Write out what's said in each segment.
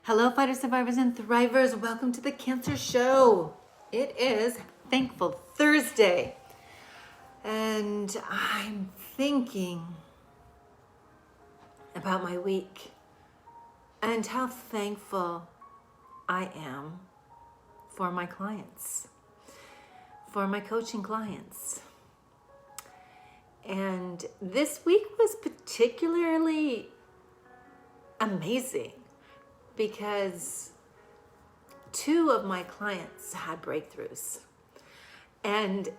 Hello, fighters, survivors, and thrivers. Welcome to the Cancer Show. It is Thankful Thursday. And I'm thinking about my week and how thankful I am for my clients, for my coaching clients. And this week was particularly amazing because two of my clients had breakthroughs. And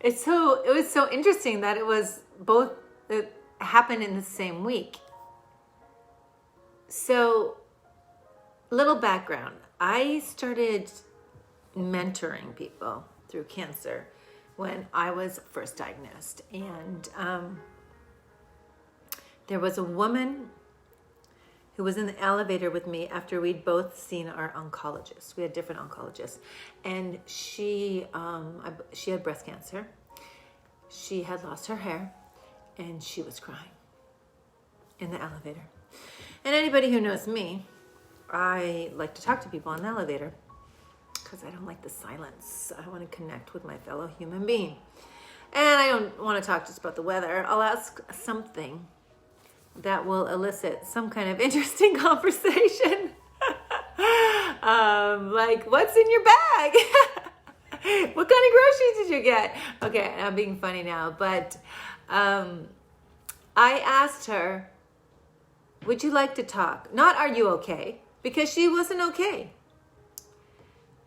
it was so interesting that it happened in the same week. So, little background. I started mentoring people through cancer when I was first diagnosed. And there was a woman who was in the elevator with me after we'd both seen our oncologist. We had different oncologists. And she had breast cancer. She had lost her hair and she was crying in the elevator. And anybody who knows me, I like to talk to people in the elevator because I don't like the silence. I want to connect with my fellow human being. And I don't want to talk just about the weather. I'll ask something that will elicit some kind of interesting conversation. Like, what's in your bag? What kind of groceries did you get? Okay, I'm being funny now, but I asked her, would you like to talk? Not, are you okay? Because she wasn't okay.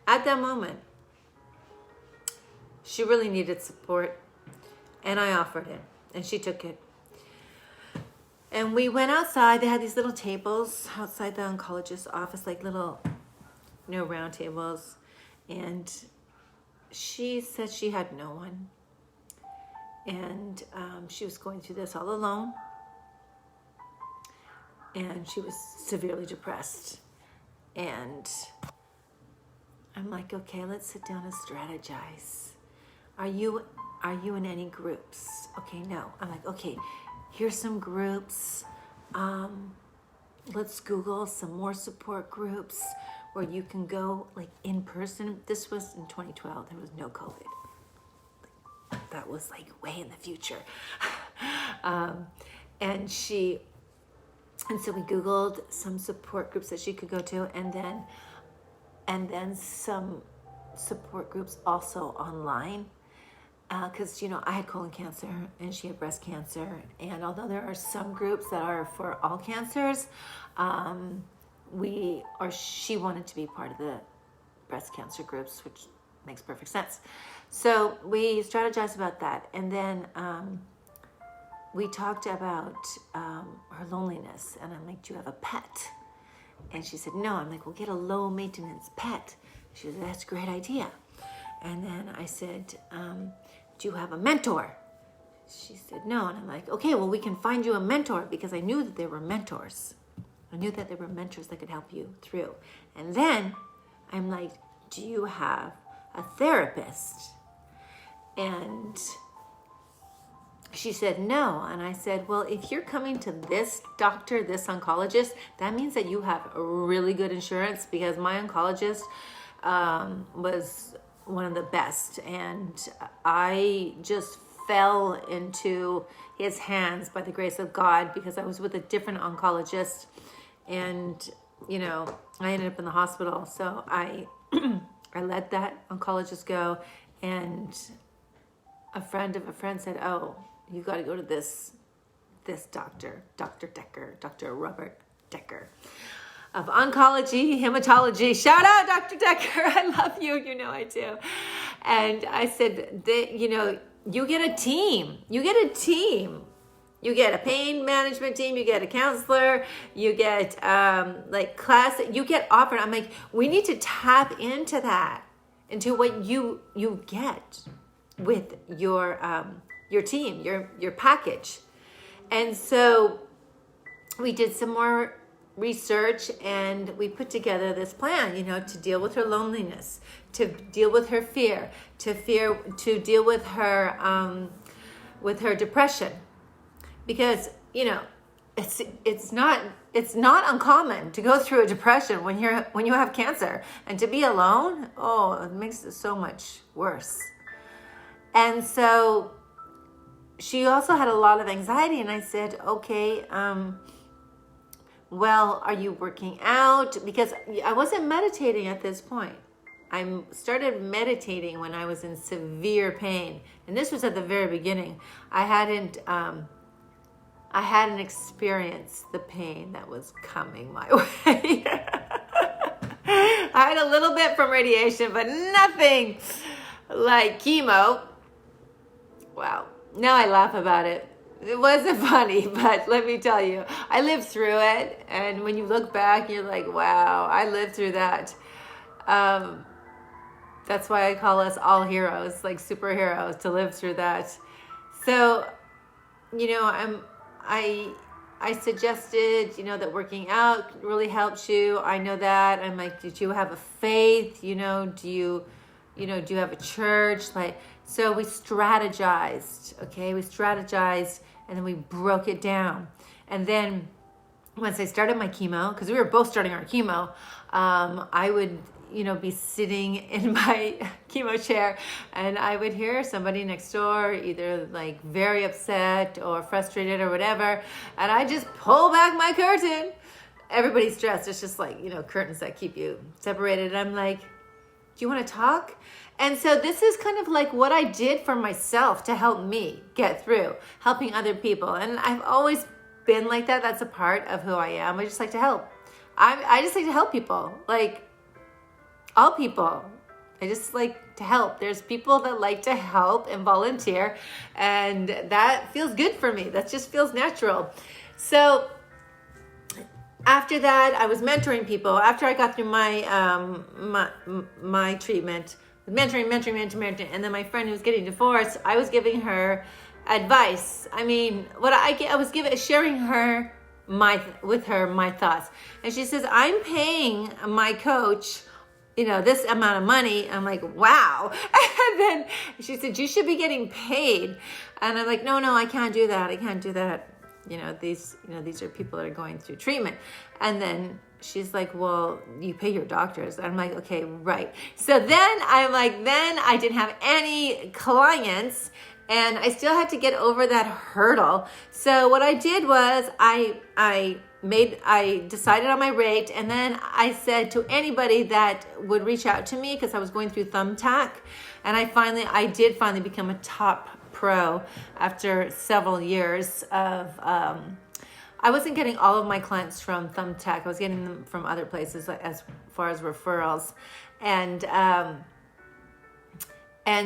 At that moment, she really needed support, and I offered it, and she took it. And we went outside. They had these little tables outside the oncologist's office, like little, round tables. And she said she had no one. And she was going through this all alone. And she was severely depressed. And I'm like, okay, let's sit down and strategize. Are you in any groups? Okay, no. I'm like, okay, here's some groups. Let's Google some more support groups where you can go like in person. This was in 2012. There was no COVID. That was like way in the future. And so we Googled some support groups that she could go to, and then some support groups also online. Because, I had colon cancer and she had breast cancer. And although there are some groups that are for all cancers, she wanted to be part of the breast cancer groups, which makes perfect sense. So we strategized about that. And then we talked about her loneliness. And I'm like, do you have a pet? And she said, no. I'm like, well, get a low maintenance pet. She said, that's a great idea. And then I said, do you have a mentor? She said, no. And I'm like, okay, well, we can find you a mentor, because I knew that there were mentors. I knew that there were mentors that could help you through. And then I'm like, do you have a therapist? And she said, no. And I said, well, if you're coming to this doctor, this oncologist, that means that you have really good insurance, because my oncologist was one of the best, and I just fell into his hands by the grace of God, because I was with a different oncologist, and I ended up in the hospital. So I let that oncologist go, and a friend of a friend said, oh, you got to go to this doctor, Dr. Decker, Dr. Robert Decker of oncology, hematology. Shout out, Dr. Decker. I love you. I do. And I said, you get a team. You get a team. You get a pain management team. You get a counselor. You get class. You get offered. I'm like, we need to tap into that, into what you get with your team, your package. And so we did some more research, and we put together this plan, to deal with her loneliness, to deal with her fear, to deal with her depression, because it's not it's not uncommon to go through a depression when you have cancer, and to be alone, it makes it so much worse. And so she also had a lot of anxiety, and I said, okay, well, are you working out? Because I wasn't meditating at this point. I started meditating when I was in severe pain, and this was at the very beginning. I hadn't experienced the pain that was coming my way. I had a little bit from radiation, but nothing like chemo. Wow. Now I laugh about it. It wasn't funny, but let me tell you, I lived through it. And when you look back, you're like, wow, I lived through that. That's why I call us all heroes, like superheroes, to live through that. So, I suggested, that working out really helps you. I know that. I'm like, did you have a faith? Do you have a church? So we strategized, okay? We strategized, and then we broke it down. And then once I started my chemo, because we were both starting our chemo, I would, be sitting in my chemo chair, and I would hear somebody next door either like very upset or frustrated or whatever, and I just pull back my curtain. Everybody's stressed. It's just like, curtains that keep you separated. And I'm like, do you want to talk? And so this is kind of like what I did for myself to help me get through, helping other people. And I've always been like that. That's a part of who I am. I just like to help. I just like to help people, like all people. I just like to help. There's people that like to help and volunteer, and that feels good for me. That just feels natural. So after that, I was mentoring people. After I got through my my treatment, mentoring, and then my friend who was getting divorced, I was giving her advice. I mean, I was sharing her my thoughts, and she says, "I'm paying my coach, this amount of money." I'm like, wow. And then she said, "You should be getting paid." And I'm like, no, I can't do that. These are people that are going through treatment. And then she's like, well, you pay your doctors. I'm like, okay, right. So then I didn't have any clients, and I still had to get over that hurdle. So what I did was I decided on my rate, and then I said to anybody that would reach out to me, because I was going through Thumbtack, and I did finally become a top pro after several years of I wasn't getting all of my clients from Thumbtack. I was getting them from other places as far as referrals, and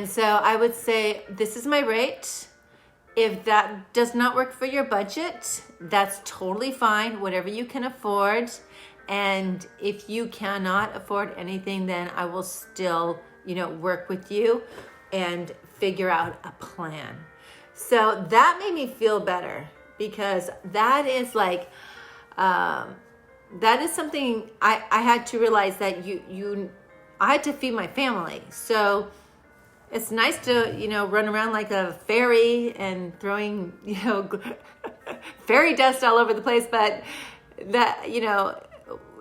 so I would say, this is my rate. If that does not work for your budget, that's totally fine, whatever you can afford. And if you cannot afford anything, then I will still, work with you and figure out a plan. So that made me feel better, because that is like, that is something I had to realize that I had to feed my family. So it's nice to, run around like a fairy and throwing, fairy dust all over the place, but that,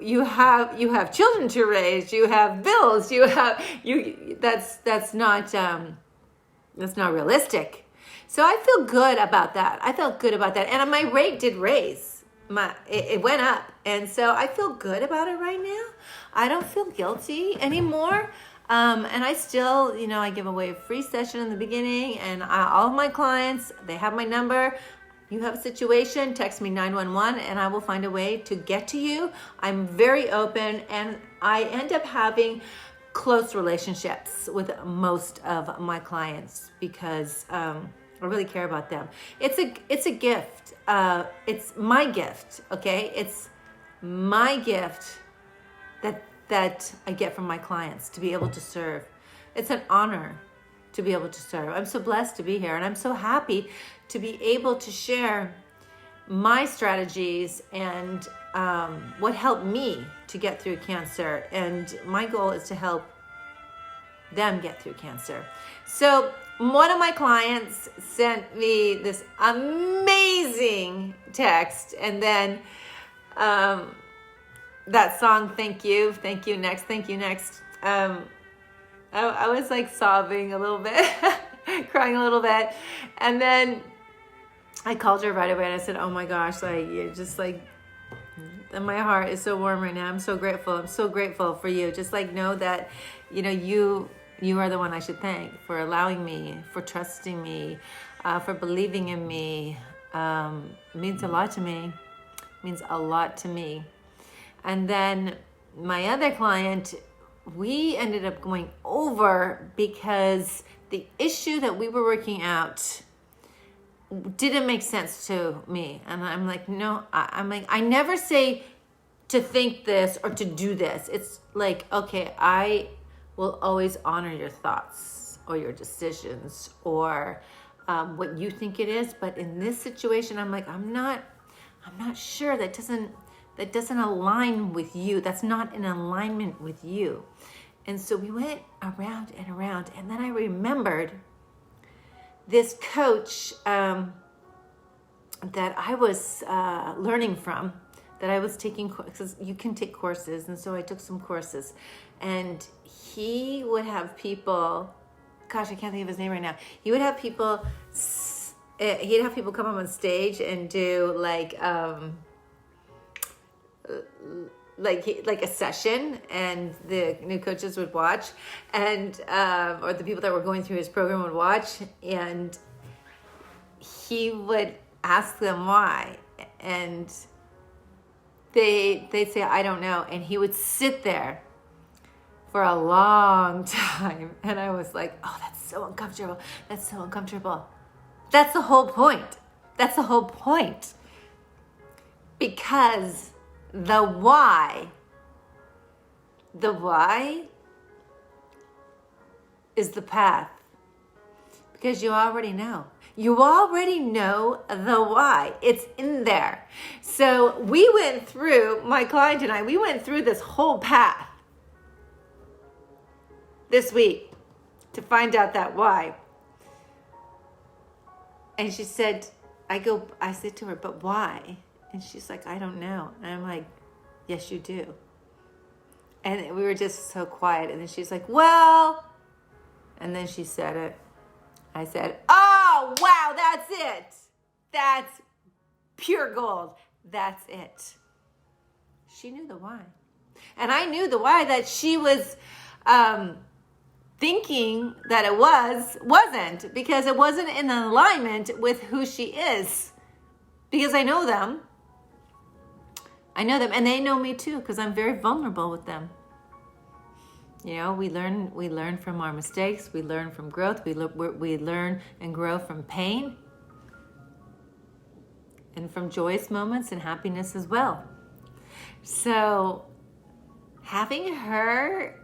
you have children to raise, you have bills, that's not realistic. So I feel good about that. I felt good about that. And my rate did raise. It went up. And so I feel good about it right now. I don't feel guilty anymore. And I still, I give away a free session in the beginning, and all of my clients, they have my number. You have a situation, text me 911, and I will find a way to get to you. I'm very open, and I end up having close relationships with most of my clients, because I really care about them. It's a gift. It's my gift, okay? It's my gift that I get from my clients to be able to serve. It's an honor to be able to serve. I'm so blessed to be here, and I'm so happy to be able to share my strategies and what helped me to get through cancer. And my goal is to help them get through cancer. So one of my clients sent me this amazing text, and then that song, thank you next, thank you next. I was like sobbing a little bit, crying a little bit. And then I called her right away and I said, oh my gosh, like, you're just like, and my heart is so warm right now. I'm so grateful. I'm so grateful for you. Just like know that, you are the one I should thank for allowing me, for trusting me, for believing in me. Means a lot to me. Means a lot to me. And then my other client, we ended up going over because the issue that we were working out didn't make sense to me. And I'm like, no, I'm like, I never say to think this or to do this. It's like, okay, I will always honor your thoughts or your decisions or what you think it is. But in this situation, I'm like, I'm not sure. That doesn't align with you. That's not in alignment with you. And so we went around and around. And then I remembered this coach that I was learning from, that I was taking, because you can take courses. And so I took some courses. And he would have people, gosh, I can't think of his name right now. He would have people, he'd have people come up on stage and do like a session, and the new coaches would watch, and or the people that were going through his program would watch, and he would ask them why, and they'd say, I don't know, and he would sit there for a long time, and I was like, oh, that's so uncomfortable. That's so uncomfortable. That's the whole point. That's the whole point. Because the why is the path. Because you already know. You already know the why. It's in there. So we went through, my client and I, we went through this whole path this week to find out that why. And she said, I said to her, but why? And she's like, I don't know. And I'm like, yes, you do. And we were just so quiet. And then she's like, well, and then she said it. I said, oh, wow, that's it. That's pure gold. That's it. She knew the why. And I knew the why that she was thinking that it wasn't, because it wasn't in alignment with who she is. Because I know them, and they know me too, because I'm very vulnerable with them. We learn from our mistakes. We learn from growth. We learn and grow from pain, and from joyous moments and happiness as well. So having her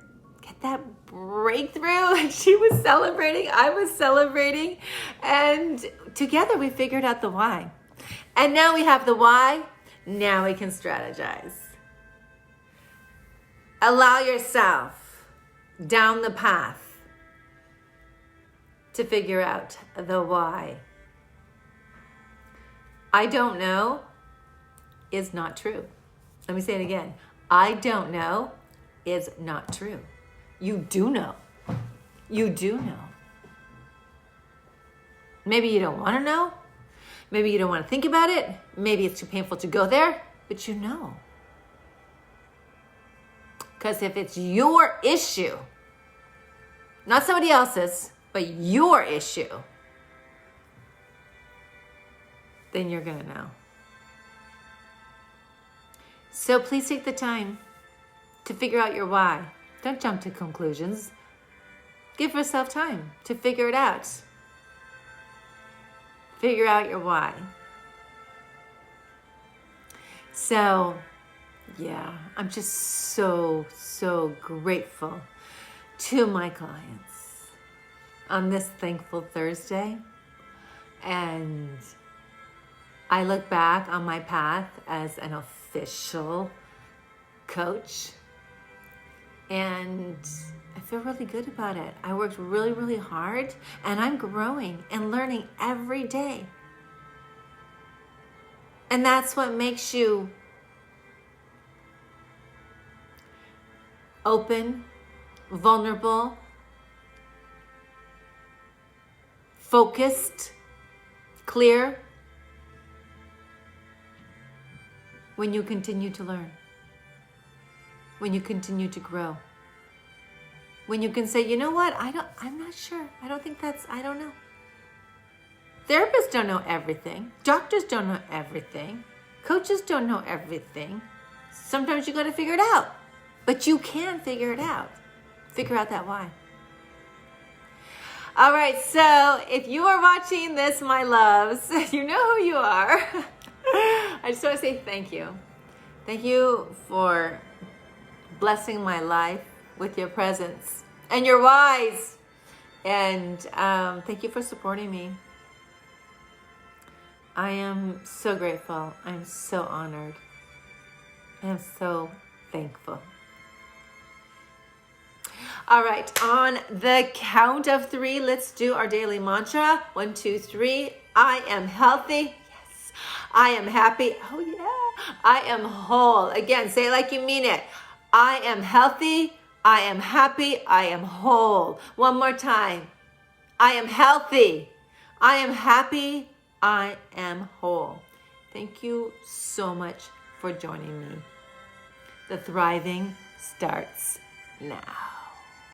get that breakthrough, and she was celebrating, I was celebrating, and together we figured out the why. And now we have the why. Now we can strategize. Allow yourself down the path to figure out the why. I don't know is not true. Let me say it again. I don't know is not true. You do know. You do know. Maybe you don't want to know. Maybe you don't want to think about it. Maybe it's too painful to go there, but you know. Because if it's your issue, not somebody else's, but your issue, then you're going to know. So please take the time to figure out your why. Don't jump to conclusions. Give yourself time to figure it out. Figure out your why. So, yeah, I'm just so grateful to my clients on this Thankful Thursday. And I look back on my path as an official coach, and I feel really good about it. I worked really hard, and I'm growing and learning every day. And that's what makes you open, vulnerable, focused, clear when you continue to learn, when you continue to grow, when you can say, you know what, I'm not sure. I don't know. Therapists don't know everything. Doctors don't know everything. Coaches don't know everything. Sometimes you got to figure it out, but you can figure it out. Figure out that why. All right, so if you are watching this, my loves, you know who you are. I just want to say thank you. Thank you for blessing my life with your presence and your whys. And thank you for supporting me. I am so grateful. I'm so honored. I am so thankful. All right, on the count of 3, let's do our daily mantra. 1, 2, 3. I am healthy. Yes. I am happy. Oh, yeah. I am whole. Again, say it like you mean it. I am healthy. I am happy. I am whole. One more time. I am healthy. I am happy. I am whole. Thank you so much for joining me. The thriving starts now.